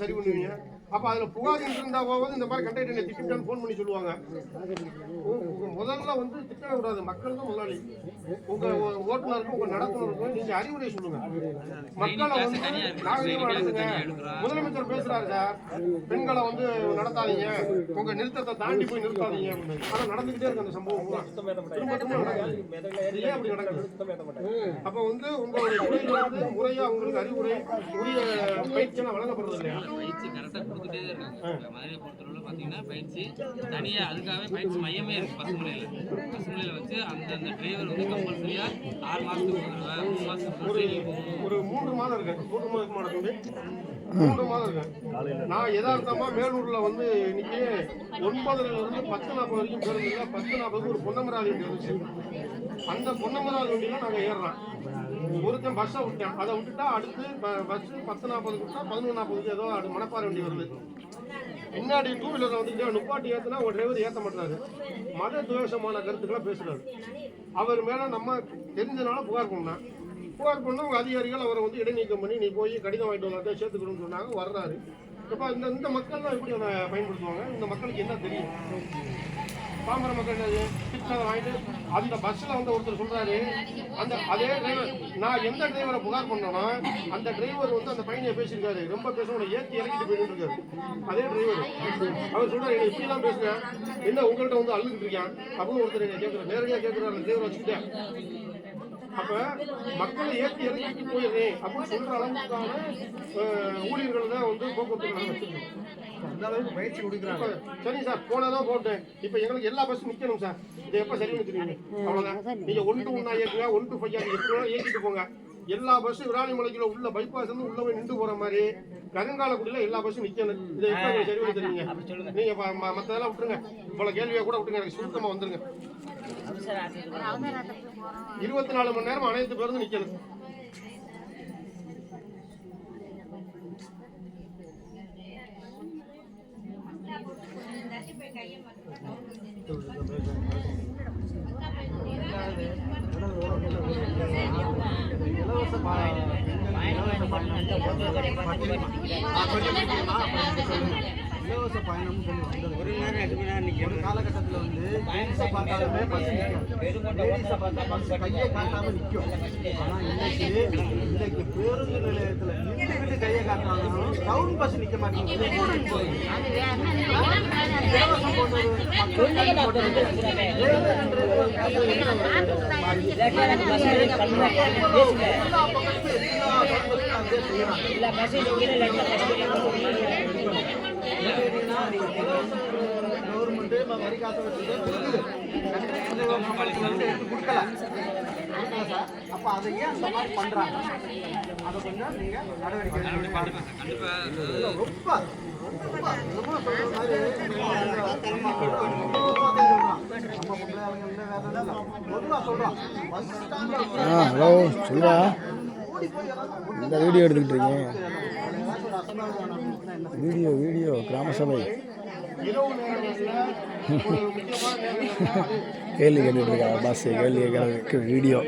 சரி பண்ணுவீங்க? அப்ப அதுல புகார் இருந்தா போவது இந்த மாதிரி கண்டக்டர் திட்டான்னு போன் பண்ணி சொல்லுவாங்க. முதல்ல வந்து திட்ட கூடாது, மக்கள் தான் முதலாளி. உங்க ஓட்டுநருக்கும் உங்க நடத்துனருக்கும் நீங்க அறிவுரை சொல்லுங்க. மக்களை வந்து நாகரிகமா நடத்துங்க. முதலமைச்சர் பேசுறாரு சார், பெண்களை வந்து நடத்தாதீங்க, உங்க நிறுத்தத்தை தாண்டி போய் நிறுத்தாதீங்க அப்படின்னு. ஆனா நடந்துகிட்டே இருக்கு அந்த சம்பவம் பூரா. ஏன் அப்படி நடக்குது? அப்ப வந்து உங்களுடைய துறையில வந்து முறையா உங்களுக்கு அறிவுரை உரிய பயிற்சியெல்லாம் வழங்கப்படுறது இல்லையா? பயிற்சி கரெக்டாக கொடுத்துட்டே தான் இருக்காங்க. மதுரையை பொறுத்தவரை பார்த்தீங்கன்னா பயிற்சி தனியாக அதுக்காகவே பயிற்சி மையமே இருக்குது. பசுமலையில் வச்சு அந்த டிரைவர் வந்து கம்பல்சரியாக 6 மாதத்துக்கு 3 மாதத்துக்கு ஒரு 3 மாதம் இருக்கு. 3 மாதத்துக்கு மாடத்துக்கு 3 மாதம் இருக்கு. நான் யதார்த்தமா வேலூர்ல வந்து இன்னைக்கு 9:00 இருந்து 10:40 வரைக்கும் பேருந்து 10:40 ஒரு பொன்னமராதி வண்டி இருந்துச்சு. அந்த பொன்னமராதி வண்டியில நாங்க ஏறுறோம். ஒருத்தன் பஸ்ஸை விட்டேன், அதை விட்டுட்டா அடுத்து பஸ் 10:40 விட்டா 11:40 ஏதோ மணப்பாறை வண்டி வருது. முன்னாடி 2 வீலர் வந்து நுப்பாட்டி ஏற்றினா ஒரு டிரைவர் ஏற்ற மாட்டாரு. மத துவேஷமான கருத்துக்களை பேசுறாரு. அவர் மேல நம்ம தெரிஞ்சனால புகார் பண்ணோம். புகார் பண்ண உங்க அதிகாரிகள் அவரை வந்து இடைநீக்கம் பண்ணி நீ போய் கடிதம் வாங்கிட்டு வந்தாத சேர்த்துக்கணும்னு சொன்னாங்க. வர்றாரு. இப்போ இந்த மக்கள்லாம் எப்படி அதை பயன்படுத்துவாங்க? இந்த மக்களுக்கு என்ன தெரியும்? பாமர மக்கள் சிக்ஸை வாங்கிட்டு அந்த பஸ்ஸில் வந்து ஒருத்தர் சொல்றாரு, அதே டிரைவர் நான் எந்த டிரைவரை புகார் பண்ணோன்னா அந்த டிரைவர் வந்து அந்த பையனை பேசியிருக்காரு, ரொம்ப பேசணும் ஏற்றி இறக்கிட்டு போயிட்டு இருக்காரு. அதே டிரைவர் அவர் சொல்றாரு, என்ன இப்படிலாம் பேசுறேன், என்ன உங்கள்கிட்ட வந்து அழுதுகிட்டு இருக்கேன் அப்படின்னு ஒருத்தர் என்ன கேட்குறாரு, நேரடியாக கேட்குறாரு அந்த டிரைவர் வச்சுக்கிட்டேன். அப்ப மக்களை ஏற்றி இறக்கிட்டு போயிடுறேன் அப்படின்னு சொல்ற அளவுக்கான ஊழியர்கள் தான் வந்து போக்குவரத்து வச்சிருக்கோம். அந்த அளவுக்கு பயிற்சி கொடுக்குறாங்க. சரி சார், போனதான் போட்டேன், இப்ப எங்களுக்கு எல்லா பஸ்ஸும் நிக்கணும் சார், இதை எப்ப சரி பண்ணி தெரியுங்க? அவ்வளவுதான். நீங்க 1 to 1 ஏற்றுங்க, 1 to 5 எப்படி ஏற்றிட்டு போங்க. எல்லா பஸ்ஸும் விராலிமலைக்குள்ள உள்ள பைபாஸ் வந்து உள்ள போய் நின்று போற மாதிரி கருங்காலக்குடியில எல்லா பஸ்ஸும் நிக்கணும். இதை எப்ப சரி பண்ணி தெரியுங்க? நீங்க மத்ததெல்லாம் விட்டுருங்க, இவ்வளவு கேள்வியா கூட விட்டுருங்க, எனக்கு சுத்தமா வந்துருங்க. 24 மணி நேரம் அனைத்து பேருந்து நிக்கணும். இலவச பயணம்னு சொல்லுவாங்க. ஒரு காலகட்டத்தில் வந்து லேடிஸை பார்த்தாலுமே பஸ் நிற்கும், லேடிஸை பார்த்தா பஸ் கையை காட்டாமல் நிற்கும். ஆனால் இன்னைக்கு பேருந்து நிலையத்தில் நின்றுக்கிட்டு கையை காட்டாலும் டவுன் பஸ் நிற்க மாட்டேங்குது. இலவசம் போட்டது கவர்மெண்ட் வரி காசை வச்சுட்டு கொடுக்கல. அப்ப அதை ஏன் அந்த மாதிரி பண்றாங்க? அதை கொஞ்சம் நீங்க நடவடிக்கை ரொம்ப ஹலோ சொல்லுவா, இந்த வீடியோ எடுத்துக்கிட்டு இருக்கீங்க. வீடியோ கிராம சபை கேள்வி கேட்டுட்டு இருக்கா பாஸ், கேள்வி கேட்கறதுக்கு வீடியோ.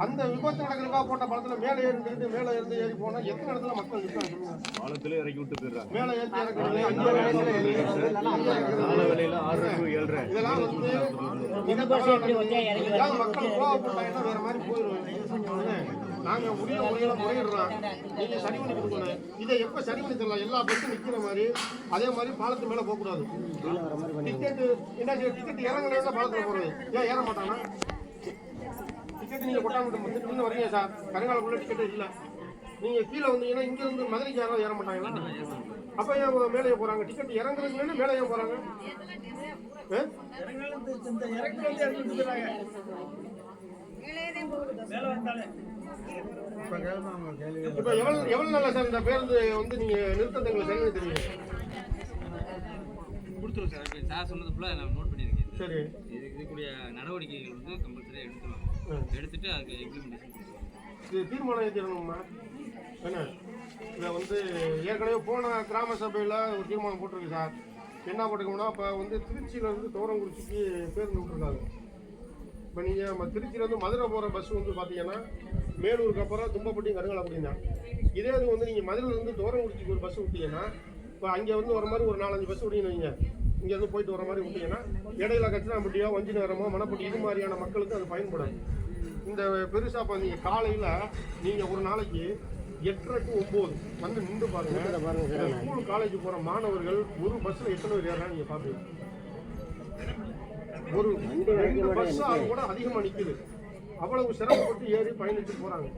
அந்த விபத்து நடக்கிறதுக்காக போட்ட பழத்துல மேலே ஏறிட்டு மேலே இருந்து ஏறி போனா எத்தனை இடத்துல மக்கள் நிற்கிறாங்க? பாலத்துல இறக்கி விட்டு போயிடுறாங்க. மேலே ஏற்றி இறக்குறது இதெல்லாம் வந்து மக்கள் கோவப்பட்டாங்கன்னா வேற மாதிரி போயிடுவாங்க. நாங்க முறையில முறையிடுறோம், நீங்க சரி பண்ணி கொடுக்கணும். இதை எப்ப சரி பண்ணி தரலாம்? எல்லா பஸ்ஸும் நிக்கிற மாதிரி அதே மாதிரி பாலத்து மேல போக கூடாது. டிக்கெட் என்ன டிக்கெட் இறங்குறதுல பாலத்துல போறது ஏன் ஏற மாட்டானா? டிக்கெட் நீங்க கொட்டாம வரீங்க சார், கருங்காலக்குள்ள டிக்கெட் இல்லை, நீங்க கீழே வந்தீங்கன்னா இங்க இருந்து மதுரைக்கு யாரும் ஏற மாட்டாங்களா? அப்ப ஏன் மேலே போறாங்க? டிக்கெட் இறங்குறதுக்கு மேலே ஏன் போறாங்க? இப்ப எவ்வளவு நாளா சார் இந்த பேருந்து வந்து நீங்க நிறுத்தங்களை சரி தெரியும்? கொடுத்துருவோம் சார். இப்போ சார் சொன்னது ஃபுல்லாக நான் நோட் பண்ணியிருக்கேன். சரி, இதுக்குரிய நடவடிக்கைகள் வந்து கம்பல்சரியாக எடுத்துருவாங்க. எடுத்துட்டு அதுக்கு இம்ப்ளிமெண்டேஷன் இது தீர்மானம் ஏற்றிடணுமா? என்ன இதை வந்து ஏற்கனவே போன கிராம சபையில் ஒரு தீர்மானம் போட்டிருக்கு சார். என்ன போட்டிருக்கோம்னா, இப்போ வந்து திருச்சியிலேருந்து தோரங்குறிச்சிக்கு பேருந்து விட்டுருக்காங்க. இப்போ நீங்கள் திருச்சியிலேருந்து மதுரை போகிற பஸ் வந்து பார்த்தீங்கன்னா மேலூருக்கு அப்புறம் தும்பப்பட்டியும் கருங்கலாப்பட்டியும் தான். இதே இது வந்து நீங்கள் மதுரையிலேருந்து தோரங்குறிச்சிக்கு ஒரு பஸ் விட்டீங்கன்னா, இப்போ அங்கே வந்து வர மாதிரி ஒரு 4-5 பஸ் விட்டீங்கன்னு வைங்க, இங்கேருந்து போயிட்டு வர மாதிரி விட்டீங்கன்னா இடையில கச்சினாம்பட்டியோ வஞ்சி நகரமோ மணப்பட்டி இது மாதிரியான மக்களுக்கு அது பயன்படும். இந்த பெருசாக இப்போ நீங்கள் காலையில் நீங்கள் ஒரு நாளைக்கு 8:30 to 9 வந்து நின்று பாருங்க. ஸ்கூல் காலேஜ் போகிற மாணவர்கள் ஒரு பஸ்ஸில் எத்தனை பேர் ஏறாங்க நீங்கள் பார்ப்பீங்க. ஒரு 2 பஸ் அது கூட அதிகமாக நிற்குது. அவ்வளவு சிரமப்பட்டு ஏறி பயணிச்சு போகிறாங்க.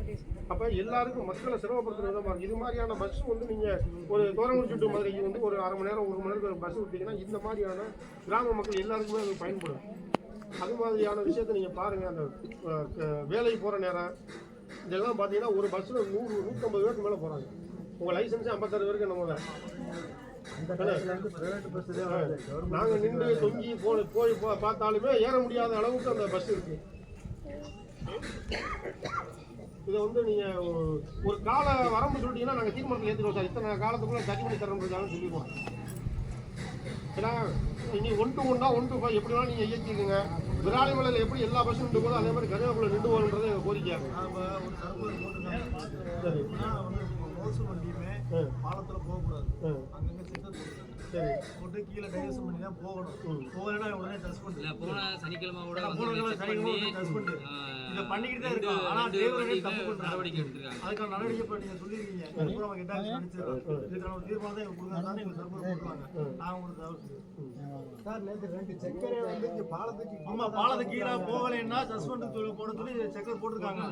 அப்போ எல்லாருக்கும் மக்களை சிரமப்படுத்துற விதமாக இது மாதிரியான பஸ் வந்து நீங்கள் ஒரு தோரங்குறிச்சி டு மதுரைக்கு வந்து ஒரு 1/2 மணி நேரம் 1 மணி நேரம் பஸ் விட்டீங்கன்னா இந்த மாதிரியான கிராம மக்கள் எல்லாருக்குமே அது பயன்படும். அது மாதிரியான விஷயத்தை நீங்கள் பாருங்கள். அந்த வேலைக்கு போகிற நேரம் இதெல்லாம் பார்த்தீங்கன்னா ஒரு பஸ்ஸில் 100-150 பேருக்கு மேலே போகிறாங்க. உங்கள் லைசன்ஸே 56 பேருக்கு நம்ம தான். நாங்கள் நின்று தொங்கி போய் பார்த்தாலுமே ஏற முடியாத அளவுக்கு அந்த பஸ் இருக்கு. இதை வந்து நீங்கள் ஒரு கால வரம்பு சொல்லிட்டீங்கன்னா நாங்கள் தீர்மானத்தில் ஏற்றுக்கோம் சார், இத்தனை காலத்துக்குள்ள சரி பண்ணி தரணுன்றதாலும் சொல்லிடுவோம். ஏன்னா நீங்கள் 1 to 1 1 to 5 எப்படி வேணாலும் நீங்கள் இயக்கிக்குங்க. விராலிமலையில் எப்படி எல்லா பஸ்ஸும் நின்று போதோ அதே மாதிரி கருவேப்பிலை நின்று போகணுன்றது எங்கள் கோரிக்கை. சரி பாலத்தில் போகக்கூடாது, அங்கங்கே சிக்னல் சரி போட்டு கீழே டைவர்ஷன் பண்ணி தான் போகணும். போகலைன்னா உடனே டச் பண்ணி போன சனிக்கிழமை கூட டச் பண்ணி இதை பண்ணிக்கிட்டு தான் இருக்கோம். ஆனால் டிரைவரே தப்பு பண்ணுற நடவடிக்கை எடுத்துருக்காங்க. அதுக்கான நடவடிக்கை இப்போ நீங்கள் சொல்லியிருக்கீங்க. அதுக்கப்புறம் அவங்க கேட்டாங்க நினைச்சிடறோம். இதுக்கான ஒரு தீர்மானம் தான் எங்களுக்கு கொடுக்குறாங்க. எங்களுக்கு சர்வர் கொடுக்குறாங்க. நான் உங்களுக்கு சார் நேற்று 2 செக்கரை வந்து இங்கே பாலத்துக்கு ஆமாம் பாலத்துக்கு கீழே போகலைன்னா சஸ்பெண்ட் போட சொல்லி செக்கர் போட்டிருக்காங்க.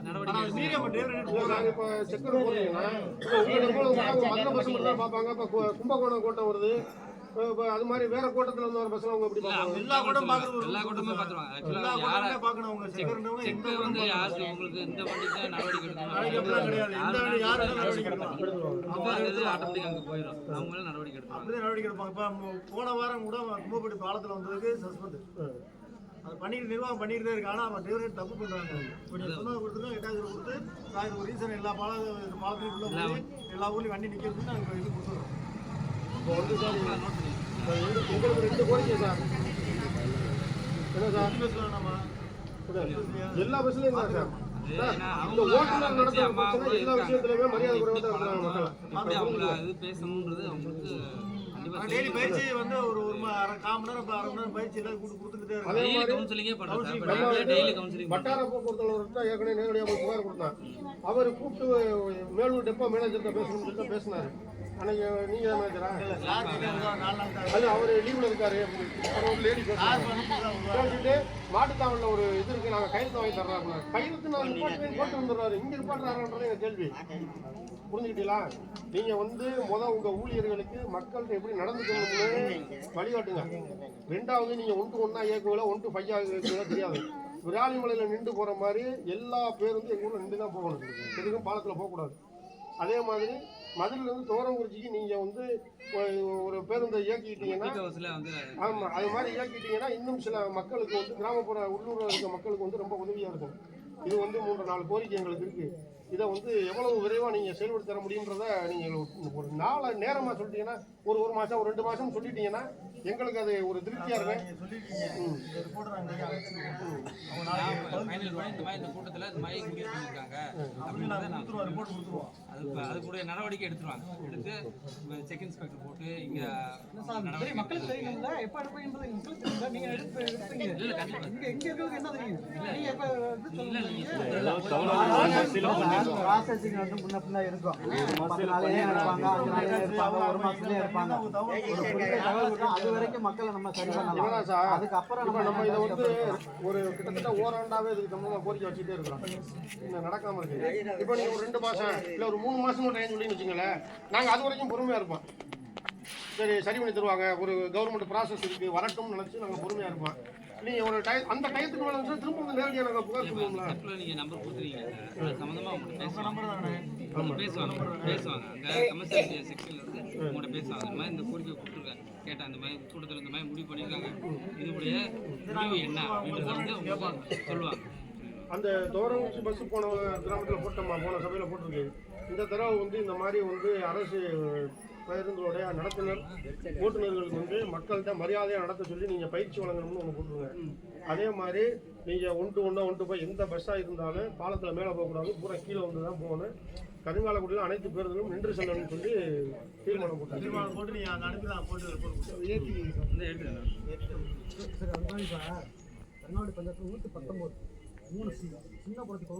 மீறி நம்ம டிரைவர் இப்போ செக்கர் போடுறீங்கன்னா மதுரை பஸ் மட்டும் தான் பார்ப்பாங்க. இப்போ கும்பகோணம் கோட்டம் வருது, அது மாதிரி வேற கோட்டத்துல இருந்து வர பஸ்ல அவங்க எப்படி பார்ப்பாங்க? எல்லா கூட்டமும் பார்த்துருவாங்க. எல்லா கூட்டமே பார்க்கணும். அவங்க செக்கர்ன்றவங்க எங்க வந்து யாருக்கு உங்களுக்கு இந்த வண்டிக்கு நடவடிக்கை எடுக்கணும் கிடையாது. இந்த வண்டி யாரு நடவடிக்கை எடுப்பாங்க அது ஆட்டோமேட்டிக் அங்கே போயிடும். அவங்களும் நடவடிக்கை எடுப்பாங்க. அப்படியே நடவடிக்கை எடுப்பாங்க. இப்போ போன வாரம் கூட கும்பப்பட்டி பாலத்தில் வந்ததுக்கு சஸ்பெண்ட் அது பண்ணிட்டு நிர்வாகம் பண்ணிட்டு தான் இருக்கு. ஆனால் அவன் டிரைவர் தப்பு பண்ணுறாங்க. இப்போ நீங்கள் சொன்னதை கொடுத்துருக்கோம் 8,000 கொடுத்து நான் ஒரு ரீசன் எல்லா பாலத்தையும் உள்ள போய் எல்லா ஊர்லேயும் வண்டி நிற்கிறதுக்கு நாங்கள் இது கொடுத்துருவோம். இப்போ வந்து சார் உங்களுக்கு 2 கோரிக்கை சார். என்ன சார் நம்ம எல்லா பஸ்லையும் தான் சார். இந்த ஓட்டுநர் நடத்துற பிரச்சனை எல்லா விஷயத்துலையுமே மரியாதை குறைவாக தான் இருக்கிறாங்க மக்கள். அவங்கள அது பேசணுன்றது அவங்களுக்கு டெய்லி பயிற்சி வந்து ஒரு 1/4 மணி நேரம் 1/2 மணி நேரம் பயிற்சி எல்லாம் கொடுத்துக்கிட்டே இருக்காங்க. அதே மாதிரி கவுன்சிலிங்கே பண்ணுறாங்க. டெய்லி கவுன்சிலிங் வட்டார போக்குவரத்துல ஏற்கனவே நேரடியாக புகார் கொடுத்தாங்க. அவர் கூப்பிட்டு மேலூர் டெப்போ மேனேஜர்கிட்ட பேசணும்னு சொல்லி பேசினாரு. அன்னைக்கு நீங்க மேனேஜரா? அது அவர் லீவ்ல இருக்காரு. ஒரு லேடி பேசிட்டு மாட்டுத்தாவணில் ஒரு இது இருக்கு, நாங்கள் கையெழுத்து வாங்கி தர்றாங்க. கையெழுத்து நான் போட்டு வந்துடுறாரு. இங்க இருப்பாடுறாருன்றது எங்க கேள்வி. புரிஞ்சுக்கிட்டீங்களா? நீங்க வந்து உங்க ஊழியர்களுக்கு மக்கள்கிட்ட எப்படி நடந்துக்கணும்னு வழிகாட்டுங்க. 2வது நீங்க 1 to 1 இயக்குவல 1 to 5 இயக்குவல தெரியாது. விராலிமலையில் நின்று போற மாதிரி எல்லா பேருந்தும் எங்க ஊர்ல நின்று தான் போகணும். எதுக்கும் பாலத்துல போகக்கூடாது. அதே மாதிரி மதுரையிலேருந்து தோரங்குறிச்சிக்கு நீங்கள் வந்து ஒரு பேருந்தை இயக்கிட்டீங்கன்னா, ஆமாம் அது மாதிரி இயக்கிட்டீங்கன்னா இன்னும் சில மக்களுக்கு வந்து கிராமப்புற உள்ளூரில் இருக்க மக்களுக்கு வந்து ரொம்ப உதவியாக இருக்கும். இது வந்து 3-4 கோரிக்கை எங்களுக்கு இருக்குது. இதை வந்து எவ்வளவு விரைவாக நீங்கள் செயல்படுத்த தர முடியுன்றத நீங்கள் ஒரு நேரமாக சொல்லிட்டீங்கன்னா, ஒரு மாதம் 2 மாதம் சொல்லிட்டீங்கன்னா எங்களுக்கு அது ஒரு திருப்தியாக இருக்கும். இந்த கூட்டத்தில் இந்த மாதிரி முடிவு பண்ணியிருக்காங்க அது கூட நடவடிக்கை எடுத்துருவாங்க. எடுத்து செக் இன்ஸ்பெக்டர் போட்டு இங்கே மக்களுக்கு தெரியுங்களா எப்போ எடுப்பீங்கன்றது நீங்கள் ப்ராசஸிங் வந்து முன்ன பின்னா இருக்கும். 10 நாளையே இருப்பாங்க, 5 நாளையே இருப்பாங்க, 1 மாசத்துலயே இருப்பாங்க. அது வரைக்கும் மக்களை நம்ம சரி பண்ணலாம். அதுக்கப்புறம் நம்ம இதை வந்து ஒரு கிட்டத்தட்ட ஓராண்டாவே இதுக்கு நம்ம கோரிக்கை வச்சுட்டே இருக்கிறோம். இன்னும் நடக்காம இருக்கு. இப்போ நீங்க ஒரு 2 மாசம் இல்லை ஒரு 3 மாசம் டைம் சொல்லி வச்சுங்களேன், நாங்கள் அது வரைக்கும் பொறுமையா இருப்போம். சரி பண்ணி தருவாங்க. ஒரு கவர்மெண்ட் ப்ராசஸ் இருக்கு வரட்டும்னு நினைச்சு நாங்கள் பொறுமையா இருப்போம். நீங்க ஒரு அந்த டயத்துக்கு மேலே வந்து திரும்ப வந்து நேரடியாக நாங்கள் புகார் சொல்லுவோம்ல. நீங்கள் நம்பர் கொடுத்துருக்கீங்க சம்மந்தமாக அவங்க பேசுவாங்க அங்கே கமர்ஷியல் செக்ஷன்ல இருந்து உங்கள்கிட்ட பேசுவாங்க. அந்த மாதிரி இந்த கோரிக்கை கொடுத்துருக்காங்க கேட்டால் அந்த மாதிரி கூட்டத்தில் இந்த மாதிரி முடிவு பண்ணியிருக்காங்க, இதுடைய முடிவு என்ன அப்படின்றத வந்து சொல்லுவாங்க. அந்த தோரங்குறிச்சி பஸ் போன கிராமத்தில் போட்டோமா, போன சபையில் போட்டிருக்கு. இந்த தடவை வந்து இந்த மாதிரி வந்து அரசு பேருந்துடைய நடத்துனர் ஓட்டுநர்களுக்கு வந்து மக்கள்கிட்ட மரியாதையாக நடத்த சொல்லி நீங்கள் பயிற்சி வழங்கணும்னு ஒன்று போட்டுருங்க. அதே மாதிரி நீங்கள் 1 to 1 1 to 5 எந்த பஸ்ஸாக இருந்தாலும் பாலத்தில் மேலே போகக்கூடாது, பூரா கீழே வந்து தான் போகணும். கருங்காலக்குடியில் அனைத்து பேருந்துகளும் நின்று செல்லணும்னு சொல்லி தீர்மானம் போட்டாங்க. தீர்மானம் போட்டு நீங்கள் அங்கே அனுப்பி நான் போட்டு இந்த எடுத்துக்கலாம். சரி அதுதான் இப்போ கர்நாடக பஞ்சாயத்து 119 3 சின்ன குளத்துக்கு